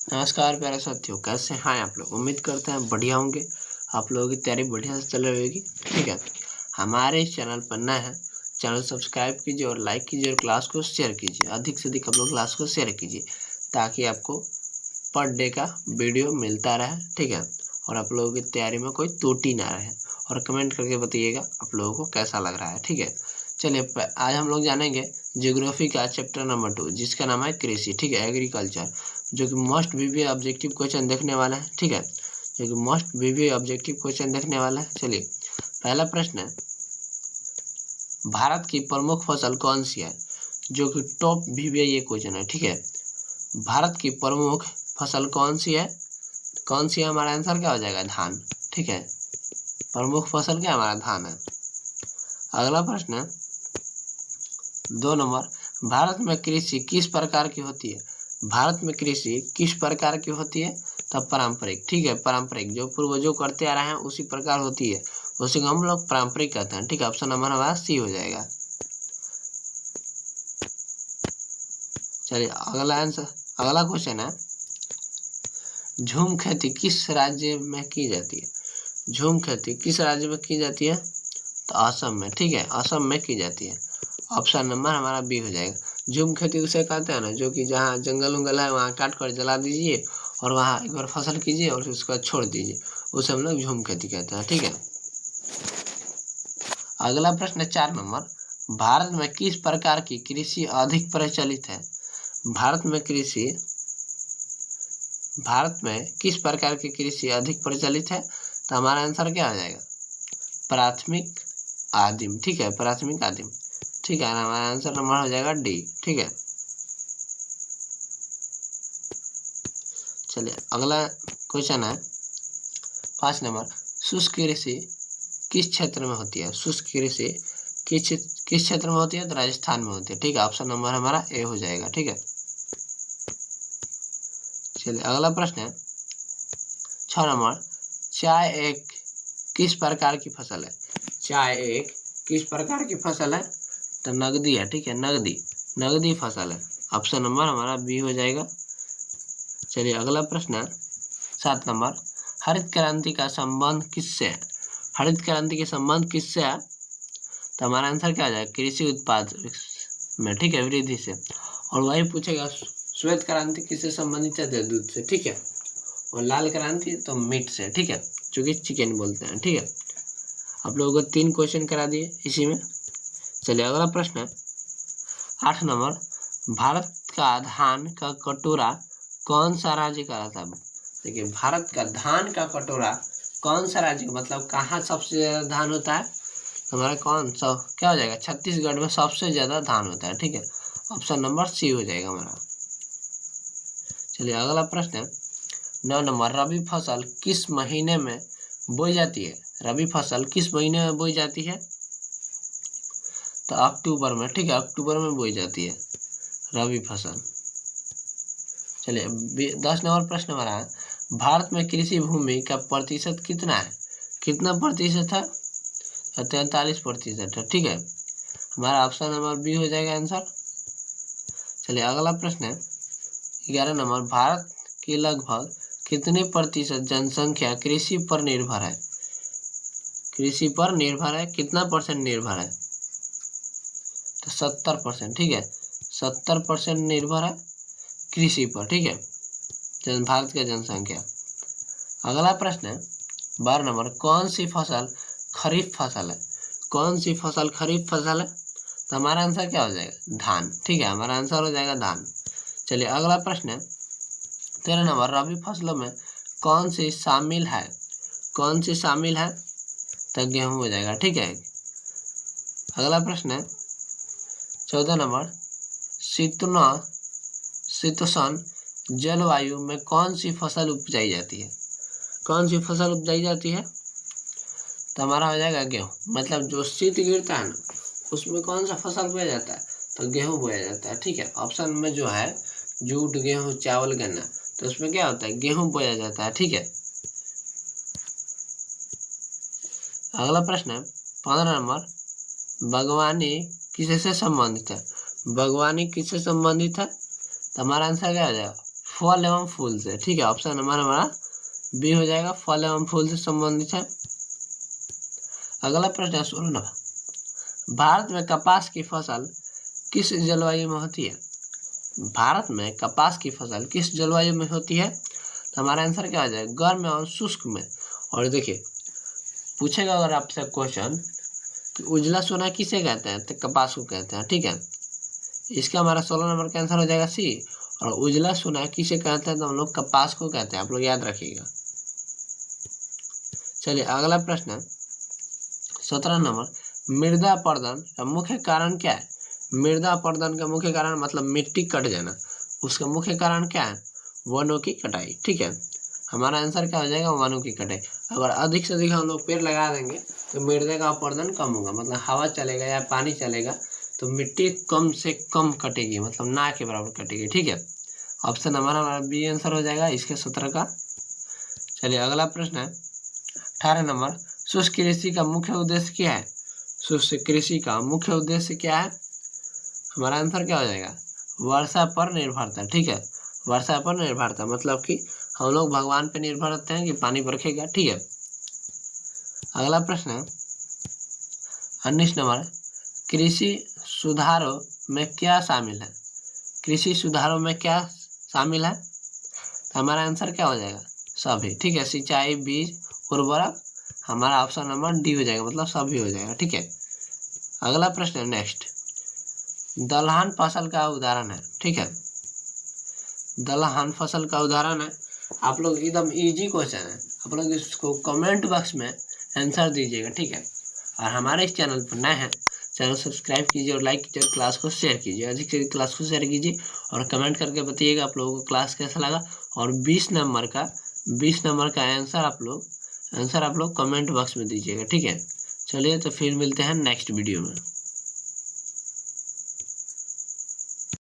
नमस्कार प्यारे साथियों, कैसे हैं आप लोग। उम्मीद करते हैं बढ़िया होंगे। आप लोगों की तैयारी बढ़िया से चल रही होगी। ठीक है, हमारे इस चैनल पर नए हैं, चैनल सब्सक्राइब कीजिए और लाइक कीजिए और क्लास को शेयर कीजिए। अधिक से अधिक आप लोग क्लास को शेयर कीजिए ताकि आपको पर डे का वीडियो मिलता रहे। ठीक है, और आप लोगों की तैयारी में कोई त्रुटि ना रहे। और कमेंट करके बताइएगा आप लोगों को कैसा लग रहा है। ठीक है, चलिए आज हम लोग जानेंगे ज्योग्राफी का चैप्टर नंबर 2, जिसका नाम है कृषि। ठीक है, एग्रीकल्चर, जो कि मोस्ट वीवी ऑब्जेक्टिव क्वेश्चन देखने वाला है। ठीक है, जो कि मोस्ट वीवी ऑब्जेक्टिव क्वेश्चन देखने वाला है। चलिए, पहला प्रश्न है, भारत की प्रमुख फसल कौन सी है। जो कि टॉप वीवी ये क्वेश्चन है। ठीक है, भारत की प्रमुख फसल कौन सी है। कौन सी है, हमारा आंसर क्या हो जाएगा, धान। ठीक है, प्रमुख फसल क्या हमारा धान है। अगला प्रश्न है 2 नंबर, भारत में कृषि किस प्रकार की होती है। भारत में कृषि किस प्रकार की होती है, तब पारंपरिक। ठीक है, पारंपरिक जो पूर्वजों करते आ रहे हैं उसी प्रकार होती है, उसी को हम लोग पारंपरिक कहते हैं। ठीक है, ऑप्शन नंबर हमारा सी हो जाएगा। चलिए अगला क्वेश्चन है, झूम खेती किस राज्य में की जाती है। झूम खेती किस राज्य में की जाती है, तो असम में। ठीक है, असम में की जाती है। ऑप्शन नंबर हमारा बी हो जाएगा। झूम खेती उसे कहते हैं ना, जो कि जहाँ जंगल उंगल है वहाँ काट कर जला दीजिए और वहाँ एक बार फसल कीजिए और उसके बाद छोड़ दीजिए, उसे हम लोग झूम खेती कहते हैं। ठीक है, अगला प्रश्न 4 नंबर, भारत में किस प्रकार की कृषि अधिक प्रचलित है। भारत में किस प्रकार की कृषि अधिक प्रचलित है, तो हमारा आंसर क्या हो जाएगा, प्राथमिक आदिम। ठीक है, प्राथमिक आदिम। ठीक है, हमारा आंसर नंबर हो जाएगा डी। ठीक है, चलिए अगला क्वेश्चन है 5 नंबर, शुष्क कृषि किस क्षेत्र में होती है। शुष्क कृषि किस क्षेत्र में होती है, तो राजस्थान में होती है। ठीक है, ऑप्शन नंबर हमारा ए हो जाएगा। ठीक है, चलिए अगला प्रश्न है 6 नंबर, चाय एक किस प्रकार की फसल है। चाय एक किस प्रकार की फसल है, तो नगदी है। ठीक है, नगदी फसल है। ऑप्शन नंबर हमारा बी हो जाएगा। चलिए अगला प्रश्न है 7 नंबर, हरित क्रांति का संबंध किससे है। हरित क्रांति के संबंध किससे है, तो हमारा आंसर क्या आ जाएगा, कृषि उत्पाद में। ठीक है, वृद्धि से। और वही पूछेगा श्वेत क्रांति किससे संबंधित है, तो दूध से। ठीक है, और लाल क्रांति तो मीट से। ठीक है, जो कि चिकन बोलते हैं। ठीक है, आप लोगों को 3 क्वेश्चन करा दिए इसी में। चलिए अगला प्रश्न है 8 नंबर, भारत का धान का कटोरा कौन सा राज्य का था। देखिए, भारत का धान का कटोरा कौन सा राज्य, मतलब कहाँ सबसे ज्यादा धान होता है, हमारा कौन सा क्या हो जाएगा, छत्तीसगढ़ में सबसे ज्यादा धान होता है। ठीक है, ऑप्शन नंबर सी हो जाएगा हमारा। चलिए अगला प्रश्न है 9 नंबर, रबी फसल किस महीने में बोई जाती है। रबी फसल किस महीने में बोई जाती है, तो अक्टूबर में। ठीक है, अक्टूबर में बोई जाती है रबी फसल। चलिए 10 नंबर प्रश्न हमारा है, भारत में कृषि भूमि का प्रतिशत कितना है। कितना प्रतिशत है, 43% है। ठीक है, हमारा ऑप्शन नंबर बी हो जाएगा आंसर। चलिए अगला प्रश्न है 11 नंबर, भारत की लगभग कितने प्रतिशत जनसंख्या कृषि पर निर्भर है। कृषि पर निर्भर है, कितना परसेंट निर्भर है, तो 70%। ठीक है, 70% निर्भर है कृषि पर। ठीक है, भारत का जनसंख्या। अगला प्रश्न है 12 नंबर, कौन सी फसल खरीफ फसल है। कौन सी फसल खरीफ फसल है, तो हमारा आंसर क्या हो जाएगा, धान। ठीक है, हमारा आंसर हो जाएगा धान। चलिए अगला प्रश्न है 13 नंबर, रबी फसलों में कौन सी शामिल है। कौन सी शामिल है, तो गेहूं हो जाएगा। ठीक है, अगला प्रश्न है 14 नंबर, शीतोष्ण जलवायु में कौन सी फसल उपजाई जाती है। कौन सी फसल उपजाई जाती है, तो हमारा हो जाएगा गेहूं। मतलब जो शीत गिरता है ना, उसमें कौन सा फसल बोया जाता है, तो गेहूं बोया जाता है। ठीक है, ऑप्शन में जो है जूट, गेहूं, चावल, गन्ना, तो उसमें क्या होता है, गेहूं बोया जाता है। ठीक है, अगला प्रश्न है 15 नंबर, बागवानी किससे संबंधित है। बागवानी किससे संबंधित है, तो हमारा आंसर क्या हो जाएगा, फल एवं फूल से, ठीक है। ऑप्शन नंबर हमारा बी हो जाएगा, फल एवं फूल से संबंधित है। अगला प्रश्न है 16 नंबर, भारत में कपास की फसल किस जलवायु में होती है? भारत में कपास की फसल किस जलवायु में होती है? तो हमारा आंसर क्या हो जाएगा? गर्म एवं शुष्क में। और देखिए पूछेगा अगर आपसे क्वेश्चन कि उजला सोना किसे कहते हैं, तो कपास को कहते हैं, ठीक है। इसका हमारा 16 नंबर का आंसर हो जाएगा सी। और उजला सोना किसे कहते हैं? तो हम लोग कपास को कहते हैं, आप लोग याद रखिएगा। चलिए अगला प्रश्न 17 नंबर, मृदा अपरदन का मुख्य कारण क्या है? मृदा अपरदन का मुख्य कारण मतलब मिट्टी कट जाना, उसका मुख्य कारण क्या है? वनों की कटाई, ठीक है। हमारा आंसर क्या हो जाएगा? वनों की कटाई। अगर अधिक से अधिक हम लोग पेड़ लगा देंगे तो मृदा का अपरदन कम होगा, मतलब हवा चलेगा या पानी चलेगा तो मिट्टी कम से कम कटेगी, मतलब ना के बराबर कटेगी, ठीक है। ऑप्शन हमारा बी आंसर हो जाएगा इसके 17 का। चलिए अगला प्रश्न है 18 नंबर, शुष्क कृषि का मुख्य उद्देश्य क्या है? शुष्क कृषि का मुख्य उद्देश्य क्या है? हमारा आंसर क्या हो जाएगा? वर्षा पर निर्भरता, ठीक है। वर्षा पर निर्भरता मतलब कि हम लोग भगवान पर निर्भर रहते हैं कि पानी बरसेगा, ठीक है। अगला प्रश्न है 19 नंबर, कृषि सुधारों में क्या शामिल है? कृषि सुधारों में क्या शामिल है? तो हमारा आंसर क्या हो जाएगा? सभी, ठीक है। सिंचाई, बीज, उर्वरक, हमारा ऑप्शन नंबर डी हो जाएगा, मतलब सभी हो जाएगा, ठीक है। अगला प्रश्न है नेक्स्ट, दलहन फसल का उदाहरण है, ठीक है। दलहन फसल का उदाहरण है, आप लोग एकदम इजी क्वेश्चन है, आप लोग इसको कमेंट बॉक्स में आंसर दीजिएगा, ठीक है। और हमारे इस चैनल पर नए हैं, चैनल सब्सक्राइब कीजिए और लाइक कीजिए, क्लास को शेयर कीजिए, अधिक से अधिक क्लास को शेयर कीजिए और कमेंट करके बताइएगा आप लोगों को क्लास कैसा लगा। और 20 नंबर का आंसर आप लोग कमेंट बॉक्स में दीजिएगा, ठीक है। चलिए तो फिर मिलते हैं नेक्स्ट वीडियो में।